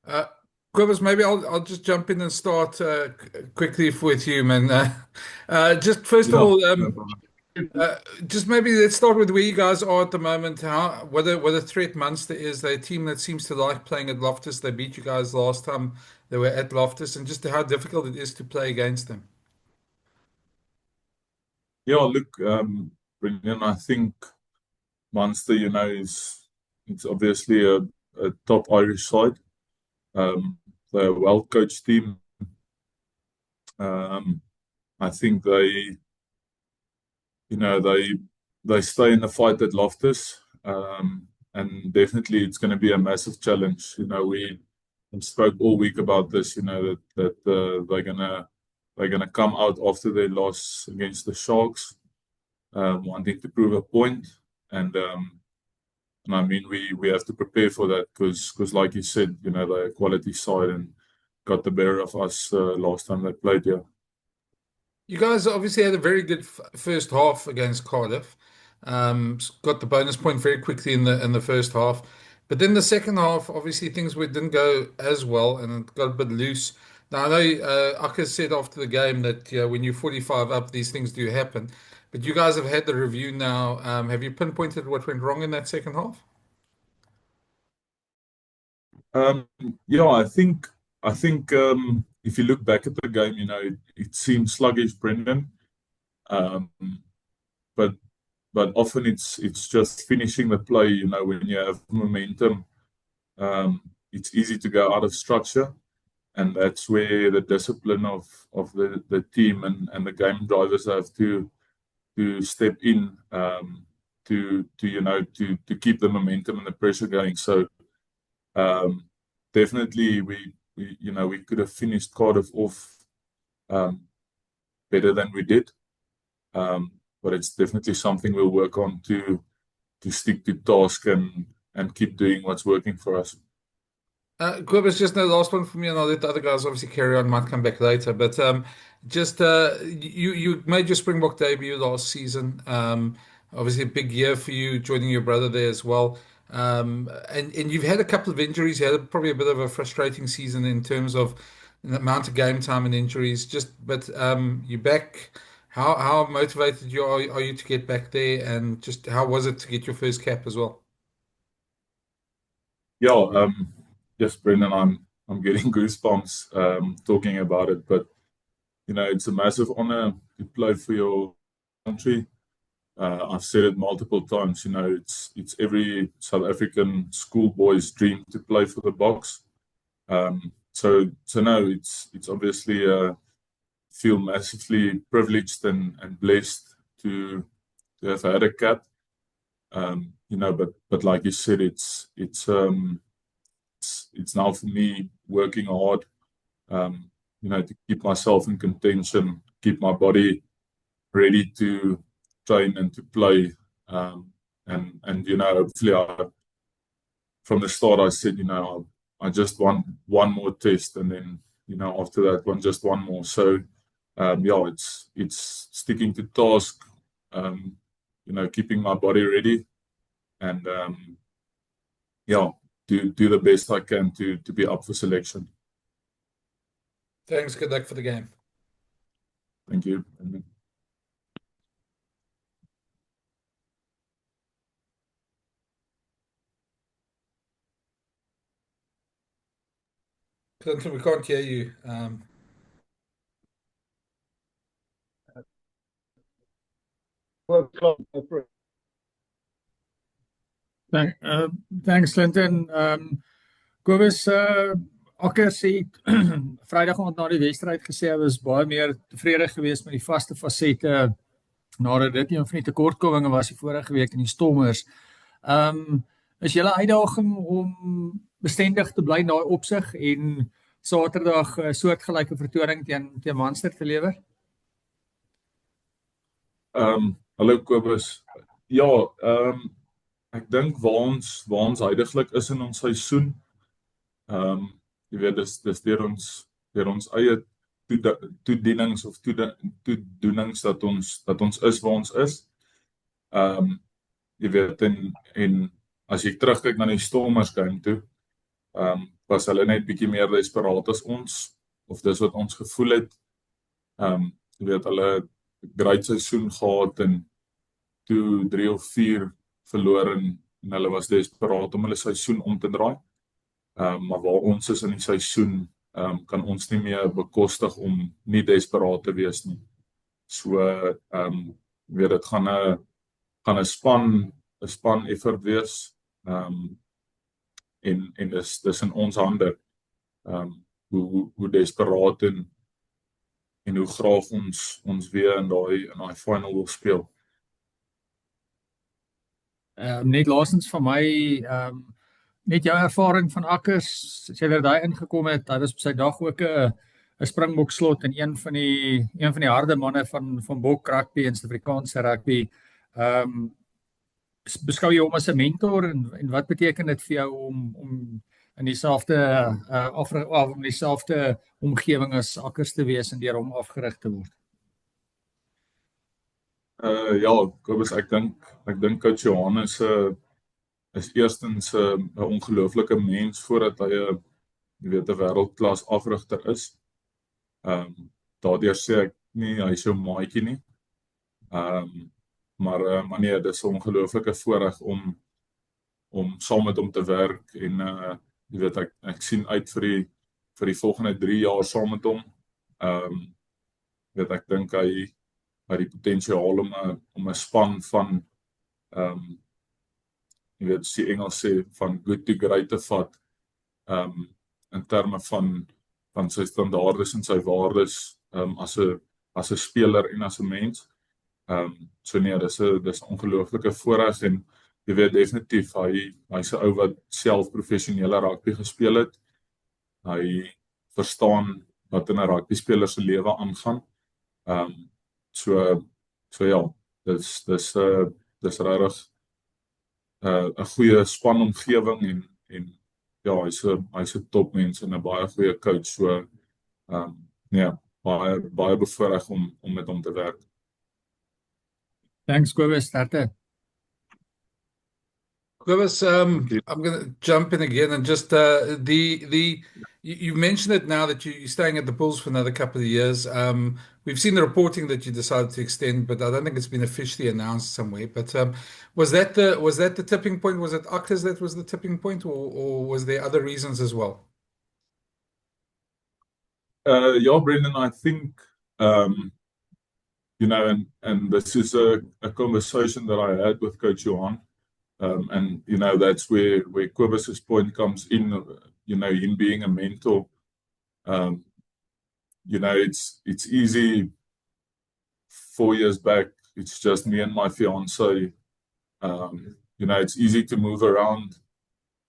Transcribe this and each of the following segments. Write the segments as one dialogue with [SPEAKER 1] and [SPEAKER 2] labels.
[SPEAKER 1] Uh, Cobus, maybe I'll just jump in and start quickly with you, man. Just first of
[SPEAKER 2] Yeah,
[SPEAKER 1] all,
[SPEAKER 2] no problem.
[SPEAKER 1] just maybe let's start with where you guys are at the moment. How what a threat Munster is. They're a team that seems to like playing at Loftus. They beat you guys last time they were at Loftus, and just how difficult it is to play against them.
[SPEAKER 2] Yeah, look, Brendan, I think Munster, it's obviously a top Irish side. They're a well-coached team. Um, I think they stay in the fight at Loftus, and definitely it's going to be a massive challenge. We spoke all week about this. That they're gonna come out after their loss against the Sharks, wanting to prove a point, and I mean we have to prepare for that because like you said, they're a quality side and got the better of us last time they played here.
[SPEAKER 1] You guys obviously had a very good first half against Cardiff. Got the bonus point very quickly in the first half, but then the second half, obviously didn't go as well and it got a bit loose. Now I know Aka said after the game that when you're 45 up, these things do happen. But you guys have had the review now. Have you pinpointed what went wrong in that second half?
[SPEAKER 2] Um, yeah, I think if you look back at the game, it seemed sluggish, Brendan. Um, but but often it's just finishing the play. When you have momentum, it's easy to go out of structure, and that's where the discipline of the team and the game drivers have to step in, to keep the momentum and the pressure going. So um, definitely we could have finished Cardiff off um, better than we did. Um, but it's definitely something we'll work on to stick to task and keep doing what's working for us.
[SPEAKER 1] Cobus, just the last one for me, and I'll let the other guys obviously carry on. Might come back later, but just you made your Springbok debut last season. Obviously a big year for you, joining your brother there as well. And you've had a couple of injuries. You had probably a bit of a frustrating season in terms of the amount of game time and injuries. But you're back. How motivated are you to get back there, and just how was it to get your first cap as well?
[SPEAKER 2] Yeah, yes, Brendan, I'm getting goosebumps talking about it. But it's a massive honor to play for your country. I've said it multiple times. It's every South African schoolboy's dream to play for the Boks. So no, it's obviously feel massively privileged and blessed to have had a cap. But like you said, it's now for me working hard. To keep myself in contention, keep my body ready to train and to play. And hopefully, from the start, I said, I just want one more test, and then after that one, just one more. So yeah, it's sticking to task. Um, keeping my body ready, and yeah, do the best I can to be up for selection.
[SPEAKER 1] Thanks. Good luck for the game.
[SPEAKER 2] Thank you.
[SPEAKER 1] Clinton, we can't hear you.
[SPEAKER 3] Thank, thanks, Clinton. Kobus, Akker sê Vrydag aand na die wedstryd gesê hy was baie meer tevrede geweest met die vaste fasette nadat dit een van die tekortkominge was die vorige week in die Stormers. Is julle uitdaging om bestendig te bly in daai opsig en Saterdag 'n soortgelyke vertoning teen Munster te lewer?
[SPEAKER 2] Hallo Kobus. Ja, ek dink waar ons huidigelik is in ons seisoen. Jy weet dis deur ons eie toedienings of toedoenings dat ons is waar ons is. Jy weet en as jy terugkyk na die Stormers game toe, was hulle net bietjie meer desperaat as ons, of dis wat ons gevoel het. Jy weet, hulle het 'n great seisoen gehad en toe 3 of 4 verloor en hulle was desperaat om hulle seisoen om te draai. Maar waar ons is in die seisoen, kan ons nie meer bekostig om nie desperaat te wees nie. So, weet dit gaan 'n span effort wees. En dis in ons hande. Hoe desperaat en hoe graag ons weer in daai final wil speel.
[SPEAKER 3] Net laasens van my, net jou ervaring van Akkers, as jy weer daai ingekom het, hy was op sy dag ook 'n Springbok slot en een van die harde manne van Bok rugby en Suid-Afrikaanse rugby. Beskou jy hom as 'n mentor en wat beteken dit vir jou om in dieselfde omgewing as Akkers te wees en deur hom afgerig te word?
[SPEAKER 2] Ja, Kobus, ek dink Coach Johan is eerstens 'n ongelooflike mens voordat hy 'n wêreldklas afrigter is. Daardeur sê ek nie hy is so maatjie nie. Maar nee, dis 'n ongelooflike voorreg om saam met hom te werk en ek sien uit vir die volgende 3 jaar saam met hom. Ek dink hy die potensiaal om 'n span van soos die Engels sê, van good to great te vat, in terme van sy standaardes en sy waardes as 'n speler en as 'n mens. So nee, dis 'n ongelooflike voorreg en jy weet definitief hy's 'n ou wat self professionele rugby gespeel het. Hy verstaan wat in 'n rugby speler se lewe aangaan. So ja, dis regtig 'n goeie spanomgewing en ja, hy's 'n topmens en 'n baie goeie coach. So nee, baie bevoorreg om met hom te werk.
[SPEAKER 3] Thanks, Kobus. Starte.
[SPEAKER 1] Kobus, I'm going to jump in again and just you mentioned it now that you're staying at the Bulls for another couple of years. We've seen the reporting that you decided to extend, but I don't think it's been officially announced somewhere. But was that the tipping point? Was it Akkers that was the tipping point, or was there other reasons as well?
[SPEAKER 2] Yeah, Brendan, I think and this is a conversation that I had with Coach Johan. And that's where Kobus's point comes in, him being a mentor. It's easy 4 years back, it's just me and my fiance. It's easy to move around.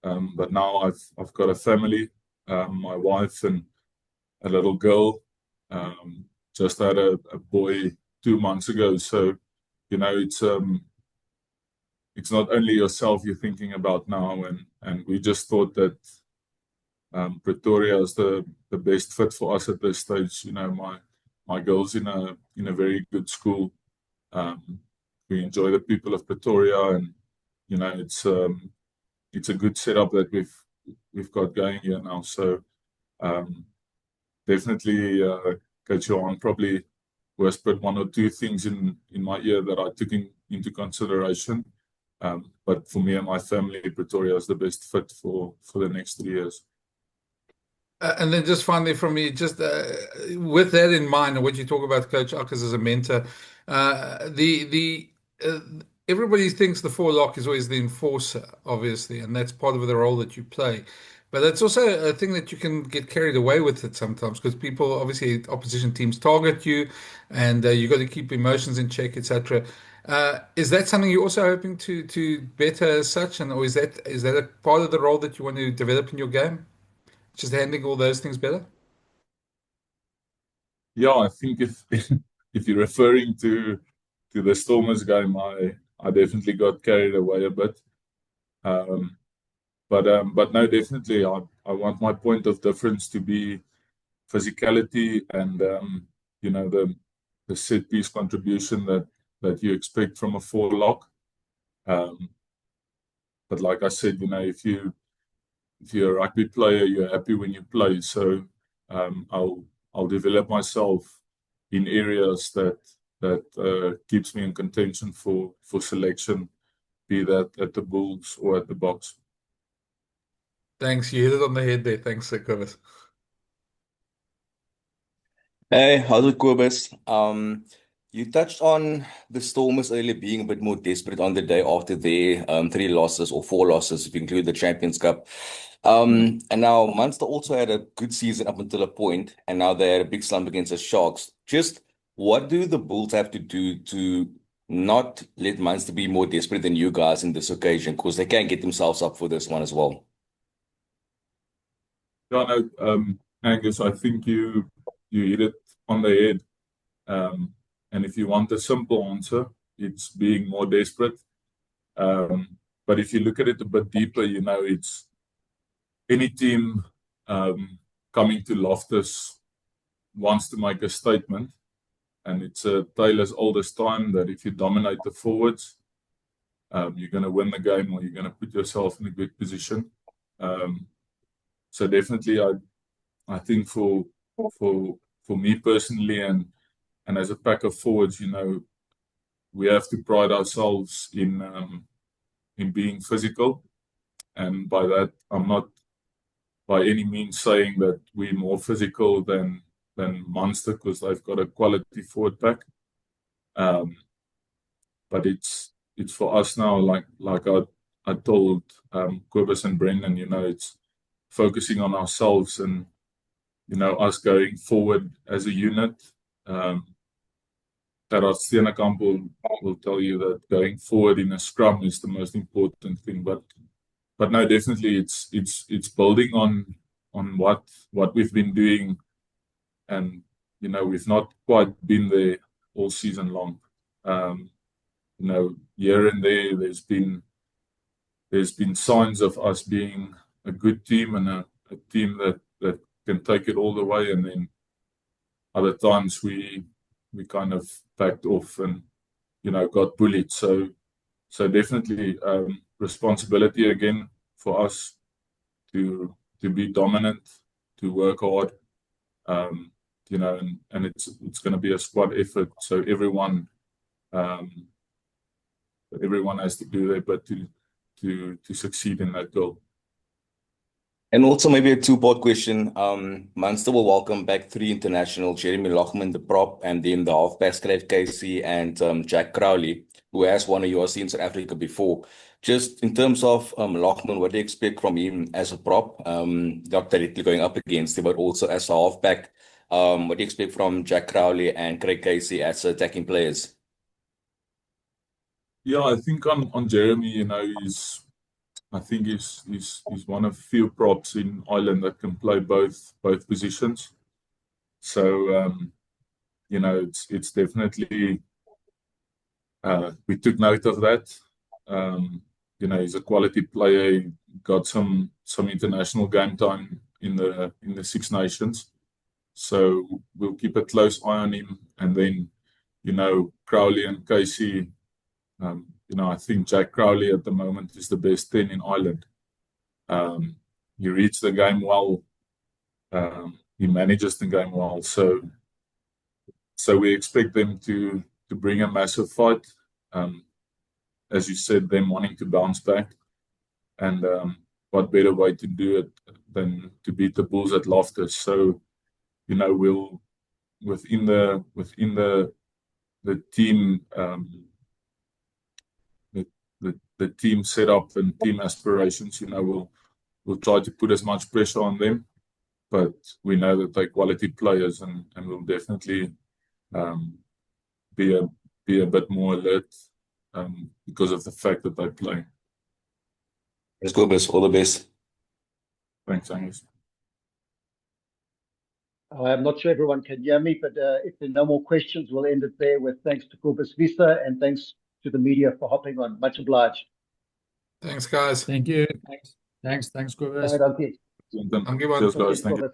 [SPEAKER 2] But now I've got a family, my wife and a little girl. Just had a boy 2 months ago. So, it's not only yourself you're thinking about now, and we just thought that Pretoria is the best fit for us at this stage. My girl's in a very good school. We enjoy the people of Pretoria, and it's a good setup that we've got going here now. So definitely Coach Johan probably whispered 1 or 2 things in my ear that I took into consideration. But for me and my family, Pretoria is the best fit for the next 3 years.
[SPEAKER 1] And then just finally from me, just with that in mind, and what you talk about Coach Akkers as a mentor, everybody thinks the 4-lock is always the enforcer, obviously, and that's part of the role that you play. But it's also a thing that you can get carried away with it sometimes, because people, obviously, opposition teams target you, and you got to keep emotions in check, etc. Is that something you're also hoping to better as such, or is that a part of the role that you want to develop in your game? Just handling all those things better?
[SPEAKER 2] Yeah, I think if you're referring to the Stormers game, I definitely got carried away a bit. But no, definitely, I want my point of difference to be physicality and the set piece contribution that you expect from a 4-lock. But like I said, if you're a rugby player, you're happy when you play. So I'll develop myself in areas that keeps me in contention for selection, be that at the Bulls or at the Boks.
[SPEAKER 1] Thanks. You hit it on the head there. Thanks, Kobus.
[SPEAKER 4] Hey, how's it, Kobus? You touched on the Stormers earlier being a bit more desperate on the day after their 3 losses or 4 losses, if you include the Champions Cup. And now Munster also had a good season up until a point, and now they had a big slump against the Sharks. Just what do the Bulls have to do to not let Munster be more desperate than you guys in this occasion? Because they can get themselves up for this one as well.
[SPEAKER 2] Yeah, no, Angus, I think you hit it on the head. And if you want a simple answer, it's being more desperate. But if you look at it a bit deeper, it's any team coming to Loftus wants to make a statement. And it's a tale as old as time that if you dominate the forwards, you're going to win the game or you're going to put yourself in a good position. So definitely, I think for me personally and as a pack of forwards, we have to pride ourselves in being physical. And by that, I'm not by any means saying that we're more physical than Munster, because they've got a quality forward pack. But it's for us now, like I told Kobus and Brendan, it's focusing on ourselves and us going forward as a unit. Gerhard Steenekamp will tell you that going forward in a scrum is the most important thing. But no, definitely it's building on what we've been doing, and we've not quite been there all season long. Here and there's been signs of us being a good team and a team that can take it all the way, and then other times we kind of backed off and got bullied. So definitely responsibility again for us to be dominant, to work hard, and it's going to be a squad effort. So everyone has to do their bit to succeed in that goal.
[SPEAKER 4] And also maybe a 2-part question. Munster will welcome back 3 international, Jeremy Loughman, the prop, and then the halfbacks, Craig Casey and Jack Crowley, who has one of your seen South Africa before. Just in terms of Loughman, what do you expect from him as a prop? Not directly going up against him, but also as a halfback. What do you expect from Jack Crowley and Craig Casey as attacking players?
[SPEAKER 2] Yeah, I think on Jeremy, I think he's one of few props in Ireland that can play both positions. So it's definitely we took note of that. He's a quality player. He got some international game time in the Six Nations. So we'll keep a close eye on him. And then Crowley and Casey. I think Jack Crowley at the moment is the best 10 in Ireland. He reads the game well. He manages the game well. So we expect them to bring a massive fight. As you said, them wanting to bounce back. And what better way to do it than to beat the Bulls at Loftus? So, we'll within the team. The team setup and team aspirations, we'll try to put as much pressure on them, but we know that they're quality players and we'll definitely be a bit more alert because of the fact that they play.
[SPEAKER 4] Let's go, Kobus. All the best.
[SPEAKER 2] Thanks, Angus.
[SPEAKER 5] I'm not sure everyone can hear me, but if there are no more questions, we'll end it there with thanks to Kobus Wiese and thanks to the media for hopping on. Much obliged.
[SPEAKER 1] Thanks, guys.
[SPEAKER 3] Thank you. Thanks, Kobus.
[SPEAKER 5] Dankie.
[SPEAKER 2] Cheers, guys. Thank you.